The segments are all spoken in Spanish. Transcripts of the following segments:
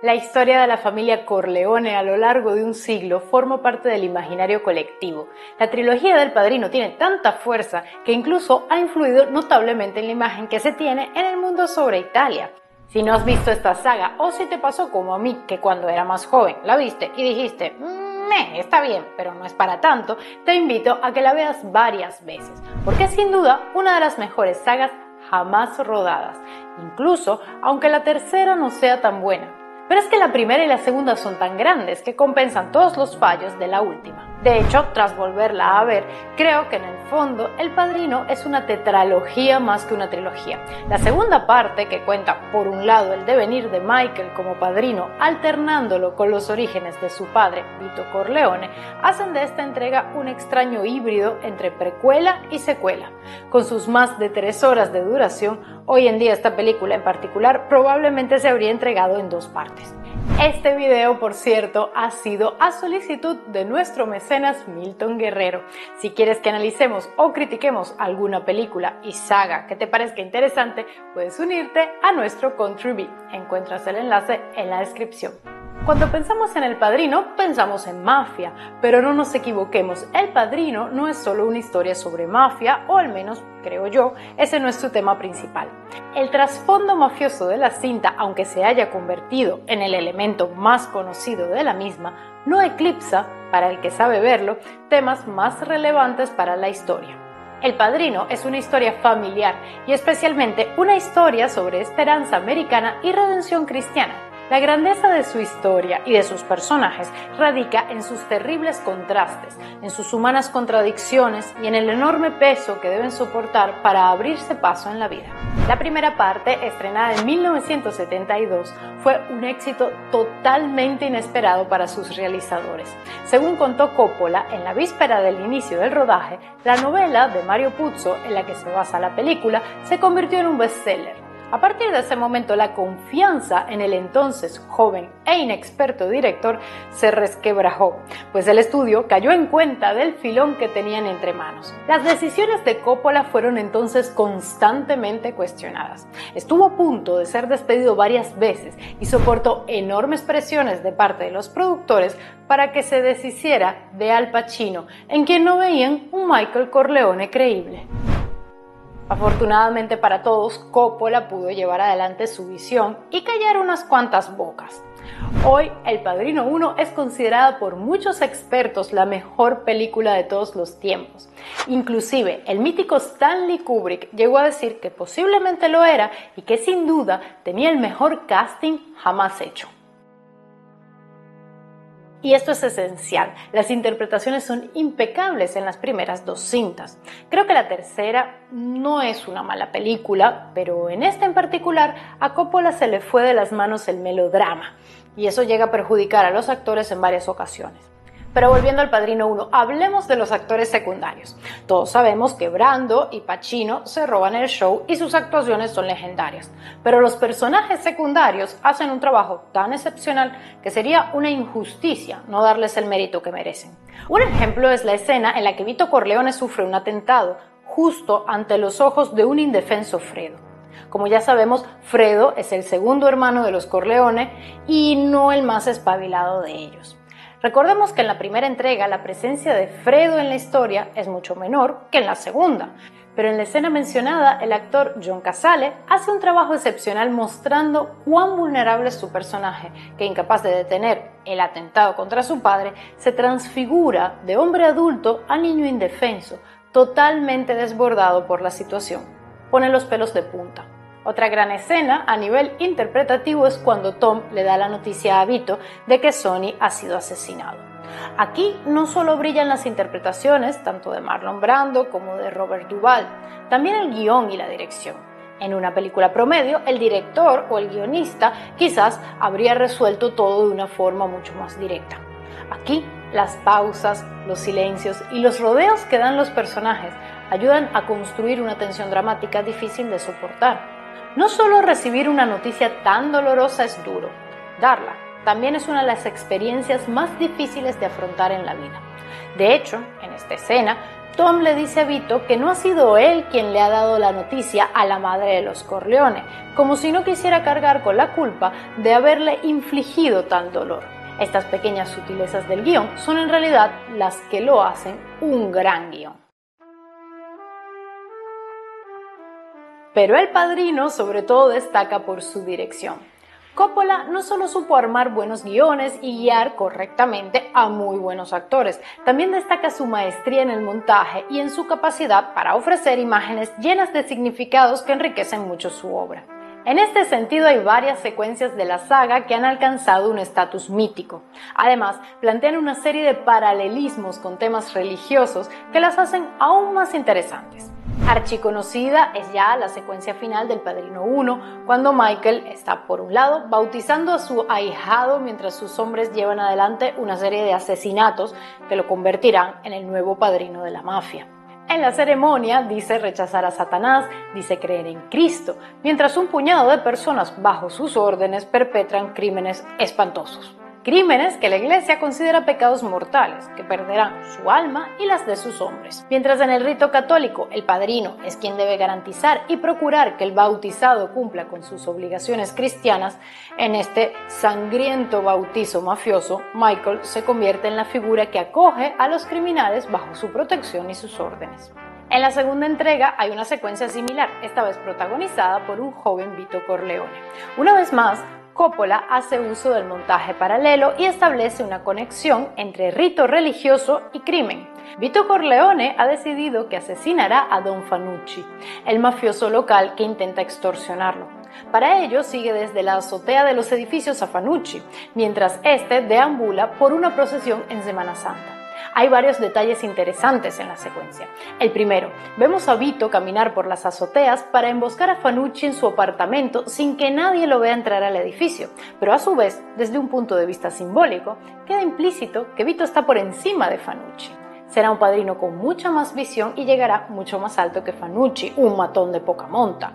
La historia de la familia Corleone a lo largo de un siglo forma parte del imaginario colectivo. La trilogía del Padrino tiene tanta fuerza que incluso ha influido notablemente en la imagen que se tiene en el mundo sobre Italia. Si no has visto esta saga o si te pasó como a mí, que cuando era más joven la viste y dijiste está bien, pero no es para tanto, te invito a que la veas varias veces, porque es sin duda una de las mejores sagas jamás rodadas, incluso aunque la tercera no sea tan buena. Pero es que la primera y la segunda son tan grandes que compensan todos los fallos de la última. De hecho, tras volverla a ver, creo que en el fondo El Padrino es una tetralogía más que una trilogía. La segunda parte, que cuenta por un lado el devenir de Michael como padrino, alternándolo con los orígenes de su padre, Vito Corleone, hacen de esta entrega un extraño híbrido entre precuela y secuela. Con sus más de 3 horas de duración, hoy en día esta película en particular probablemente se habría entregado en 2 partes. Este video, por cierto, ha sido a solicitud de nuestro mecenas Milton Guerrero. Si quieres que analicemos o critiquemos alguna película y saga que te parezca interesante, puedes unirte a nuestro Contribui. Encuentras el enlace en la descripción. Cuando pensamos en El Padrino, pensamos en mafia, pero no nos equivoquemos, El Padrino no es solo una historia sobre mafia, o al menos, creo yo, ese no es su tema principal. El trasfondo mafioso de la cinta, aunque se haya convertido en el elemento más conocido de la misma, no eclipsa, para el que sabe verlo, temas más relevantes para la historia. El Padrino es una historia familiar y especialmente una historia sobre esperanza americana y redención cristiana. La grandeza de su historia y de sus personajes radica en sus terribles contrastes, en sus humanas contradicciones y en el enorme peso que deben soportar para abrirse paso en la vida. La primera parte, estrenada en 1972, fue un éxito totalmente inesperado para sus realizadores. Según contó Coppola, en la víspera del inicio del rodaje, la novela de Mario Puzo, en la que se basa la película, se convirtió en un bestseller. A partir de ese momento, la confianza en el entonces joven e inexperto director se resquebrajó, pues el estudio cayó en cuenta del filón que tenían entre manos. Las decisiones de Coppola fueron entonces constantemente cuestionadas. Estuvo a punto de ser despedido varias veces y soportó enormes presiones de parte de los productores para que se deshiciera de Al Pacino, en quien no veían un Michael Corleone creíble. Afortunadamente para todos, Coppola pudo llevar adelante su visión y callar unas cuantas bocas. Hoy, El Padrino 1 es considerada por muchos expertos la mejor película de todos los tiempos. Inclusive, el mítico Stanley Kubrick llegó a decir que posiblemente lo era y que sin duda tenía el mejor casting jamás hecho. Y esto es esencial, las interpretaciones son impecables en las primeras 2 cintas. Creo que la tercera no es una mala película, pero en esta en particular a Coppola se le fue de las manos el melodrama, y eso llega a perjudicar a los actores en varias ocasiones. Pero volviendo al Padrino 1, hablemos de los actores secundarios. Todos sabemos que Brando y Pacino se roban el show y sus actuaciones son legendarias. Pero los personajes secundarios hacen un trabajo tan excepcional que sería una injusticia no darles el mérito que merecen. Un ejemplo es la escena en la que Vito Corleone sufre un atentado, justo ante los ojos de un indefenso Fredo. Como ya sabemos, Fredo es el segundo hermano de los Corleone y no el más espabilado de ellos. Recordemos que en la primera entrega la presencia de Fredo en la historia es mucho menor que en la segunda, pero en la escena mencionada el actor John Cazale hace un trabajo excepcional mostrando cuán vulnerable es su personaje, que incapaz de detener el atentado contra su padre, se transfigura de hombre adulto a niño indefenso, totalmente desbordado por la situación. Pone los pelos de punta. Otra gran escena a nivel interpretativo es cuando Tom le da la noticia a Vito de que Sonny ha sido asesinado. Aquí no solo brillan las interpretaciones, tanto de Marlon Brando como de Robert Duvall, también el guión y la dirección. En una película promedio, el director o el guionista quizás habría resuelto todo de una forma mucho más directa. Aquí, las pausas, los silencios y los rodeos que dan los personajes ayudan a construir una tensión dramática difícil de soportar. No solo recibir una noticia tan dolorosa es duro, darla también es una de las experiencias más difíciles de afrontar en la vida. De hecho, en esta escena, Tom le dice a Vito que no ha sido él quien le ha dado la noticia a la madre de los Corleone, como si no quisiera cargar con la culpa de haberle infligido tal dolor. Estas pequeñas sutilezas del guión son en realidad las que lo hacen un gran guión. Pero El Padrino sobre todo destaca por su dirección. Coppola no solo supo armar buenos guiones y guiar correctamente a muy buenos actores, también destaca su maestría en el montaje y en su capacidad para ofrecer imágenes llenas de significados que enriquecen mucho su obra. En este sentido hay varias secuencias de la saga que han alcanzado un estatus mítico. Además, plantean una serie de paralelismos con temas religiosos que las hacen aún más interesantes. Archiconocida es ya la secuencia final del Padrino 1, cuando Michael está, por un lado, bautizando a su ahijado mientras sus hombres llevan adelante una serie de asesinatos que lo convertirán en el nuevo padrino de la mafia. En la ceremonia dice rechazar a Satanás, dice creer en Cristo, mientras un puñado de personas bajo sus órdenes perpetran crímenes espantosos. Crímenes que la Iglesia considera pecados mortales, que perderán su alma y las de sus hombres. Mientras en el rito católico el padrino es quien debe garantizar y procurar que el bautizado cumpla con sus obligaciones cristianas, en este sangriento bautizo mafioso, Michael se convierte en la figura que acoge a los criminales bajo su protección y sus órdenes. En la segunda entrega hay una secuencia similar, esta vez protagonizada por un joven Vito Corleone. Una vez más, Coppola hace uso del montaje paralelo y establece una conexión entre rito religioso y crimen. Vito Corleone ha decidido que asesinará a Don Fanucci, el mafioso local que intenta extorsionarlo. Para ello sigue desde la azotea de los edificios a Fanucci, mientras este deambula por una procesión en Semana Santa. Hay varios detalles interesantes en la secuencia. El primero, vemos a Vito caminar por las azoteas para emboscar a Fanucci en su apartamento sin que nadie lo vea entrar al edificio, pero a su vez, desde un punto de vista simbólico, queda implícito que Vito está por encima de Fanucci. Será un padrino con mucha más visión y llegará mucho más alto que Fanucci, un matón de poca monta.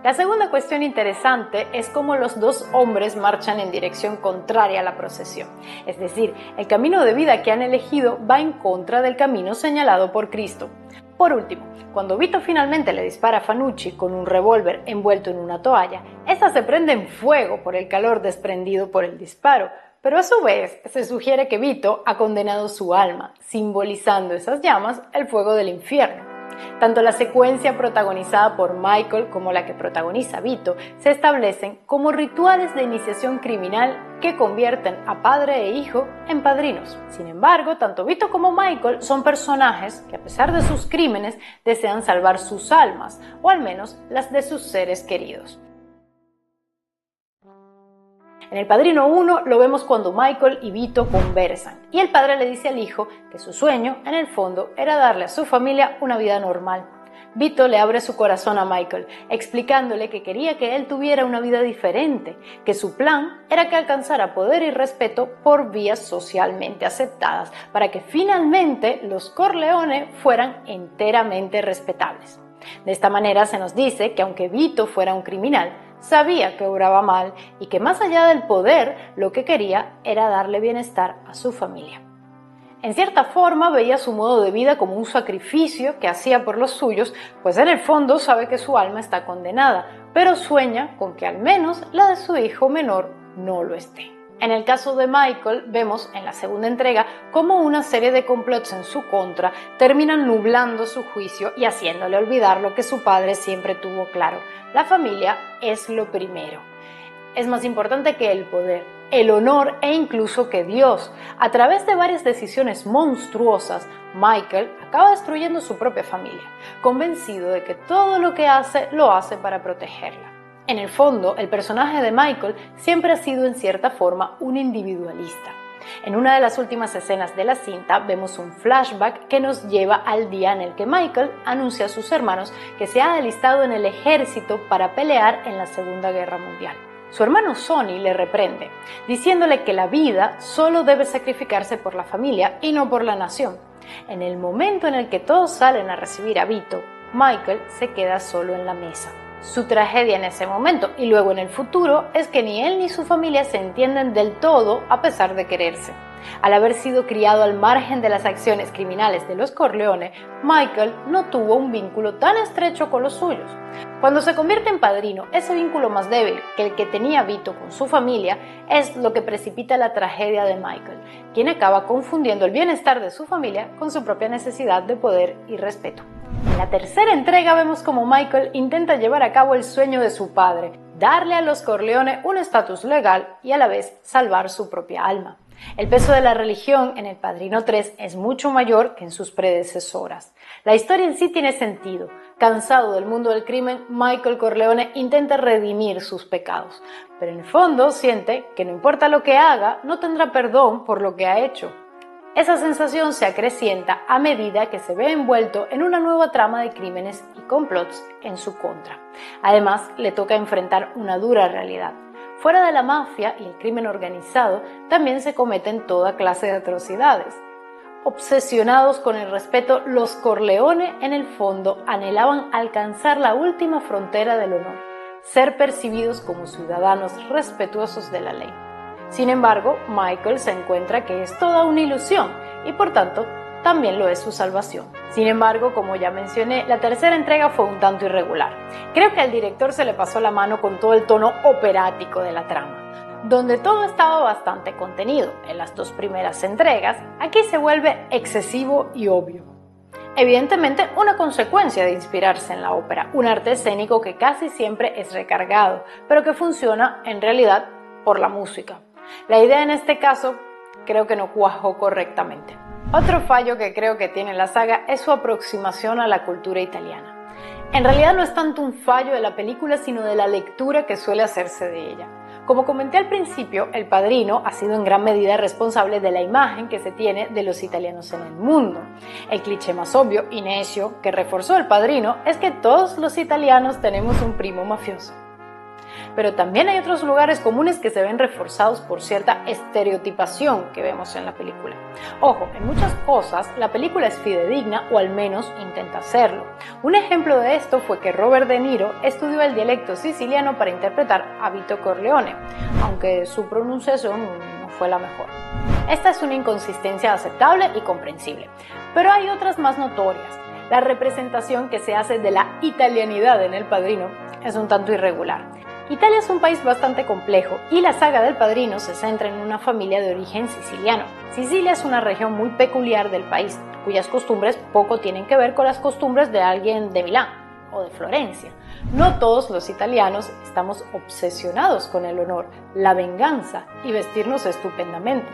La segunda cuestión interesante es cómo los dos hombres marchan en dirección contraria a la procesión. Es decir, el camino de vida que han elegido va en contra del camino señalado por Cristo. Por último, cuando Vito finalmente le dispara a Fanucci con un revólver envuelto en una toalla, esta se prende en fuego por el calor desprendido por el disparo, pero a su vez se sugiere que Vito ha condenado su alma, simbolizando esas llamas el fuego del infierno. Tanto la secuencia protagonizada por Michael como la que protagoniza Vito se establecen como rituales de iniciación criminal que convierten a padre e hijo en padrinos. Sin embargo, tanto Vito como Michael son personajes que a pesar de sus crímenes desean salvar sus almas, o al menos las de sus seres queridos. En El Padrino 1 lo vemos cuando Michael y Vito conversan y el padre le dice al hijo que su sueño, en el fondo, era darle a su familia una vida normal. Vito le abre su corazón a Michael, explicándole que quería que él tuviera una vida diferente, que su plan era que alcanzara poder y respeto por vías socialmente aceptadas, para que finalmente los Corleone fueran enteramente respetables. De esta manera se nos dice que aunque Vito fuera un criminal, sabía que obraba mal y que más allá del poder, lo que quería era darle bienestar a su familia. En cierta forma veía su modo de vida como un sacrificio que hacía por los suyos, pues en el fondo sabe que su alma está condenada, pero sueña con que al menos la de su hijo menor no lo esté. En el caso de Michael, vemos en la segunda entrega cómo una serie de complots en su contra terminan nublando su juicio y haciéndole olvidar lo que su padre siempre tuvo claro: la familia es lo primero. Es más importante que el poder, el honor e incluso que Dios. A través de varias decisiones monstruosas, Michael acaba destruyendo su propia familia, convencido de que todo lo que hace lo hace para protegerla. En el fondo, el personaje de Michael siempre ha sido en cierta forma un individualista. En una de las últimas escenas de la cinta vemos un flashback que nos lleva al día en el que Michael anuncia a sus hermanos que se ha alistado en el ejército para pelear en la Segunda Guerra Mundial. Su hermano Sonny le reprende, diciéndole que la vida solo debe sacrificarse por la familia y no por la nación. En el momento en el que todos salen a recibir a Vito, Michael se queda solo en la mesa. Su tragedia en ese momento y luego en el futuro es que ni él ni su familia se entienden del todo a pesar de quererse. Al haber sido criado al margen de las acciones criminales de los Corleone, Michael no tuvo un vínculo tan estrecho con los suyos. Cuando se convierte en padrino, ese vínculo más débil que el que tenía Vito con su familia es lo que precipita la tragedia de Michael, quien acaba confundiendo el bienestar de su familia con su propia necesidad de poder y respeto. En la tercera entrega vemos cómo Michael intenta llevar a cabo el sueño de su padre, darle a los Corleone un estatus legal y a la vez salvar su propia alma. El peso de la religión en El Padrino 3 es mucho mayor que en sus predecesoras. La historia en sí tiene sentido. Cansado del mundo del crimen, Michael Corleone intenta redimir sus pecados, pero en el fondo siente que no importa lo que haga, no tendrá perdón por lo que ha hecho. Esa sensación se acrecienta a medida que se ve envuelto en una nueva trama de crímenes y complots en su contra. Además, le toca enfrentar una dura realidad. Fuera de la mafia y el crimen organizado, también se cometen toda clase de atrocidades. Obsesionados con el respeto, los Corleone en el fondo anhelaban alcanzar la última frontera del honor, ser percibidos como ciudadanos respetuosos de la ley. Sin embargo, Michael se encuentra que es toda una ilusión y por tanto también lo es su salvación. Sin embargo, como ya mencioné, la tercera entrega fue un tanto irregular. Creo que al director se le pasó la mano con todo el tono operático de la trama. Donde todo estaba bastante contenido en las dos primeras entregas, aquí se vuelve excesivo y obvio. Evidentemente, una consecuencia de inspirarse en la ópera, un arte escénico que casi siempre es recargado, pero que funciona en realidad por la música. La idea en este caso creo que no cuajó correctamente. Otro fallo que creo que tiene la saga es su aproximación a la cultura italiana. En realidad no es tanto un fallo de la película, sino de la lectura que suele hacerse de ella. Como comenté al principio, El Padrino ha sido en gran medida responsable de la imagen que se tiene de los italianos en el mundo. El cliché más obvio y necio que reforzó El Padrino es que todos los italianos tenemos un primo mafioso. Pero también hay otros lugares comunes que se ven reforzados por cierta estereotipación que vemos en la película. Ojo, en muchas cosas la película es fidedigna o al menos intenta hacerlo. Un ejemplo de esto fue que Robert De Niro estudió el dialecto siciliano para interpretar a Vito Corleone, aunque su pronunciación no fue la mejor. Esta es una inconsistencia aceptable y comprensible, pero hay otras más notorias. La representación que se hace de la italianidad en El Padrino es un tanto irregular. Italia es un país bastante complejo y la saga del Padrino se centra en una familia de origen siciliano. Sicilia es una región muy peculiar del país, cuyas costumbres poco tienen que ver con las costumbres de alguien de Milán o de Florencia. No todos los italianos estamos obsesionados con el honor, la venganza y vestirnos estupendamente.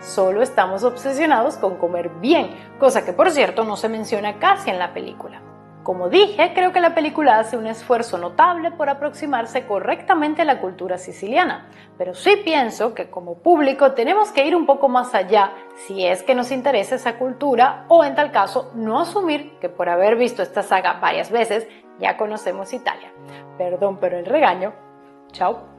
Solo estamos obsesionados con comer bien, cosa que por cierto no se menciona casi en la película. Como dije, creo que la película hace un esfuerzo notable por aproximarse correctamente a la cultura siciliana, pero sí pienso que como público tenemos que ir un poco más allá si es que nos interesa esa cultura o en tal caso no asumir que por haber visto esta saga varias veces ya conocemos Italia. Perdón, pero el regaño. Chao.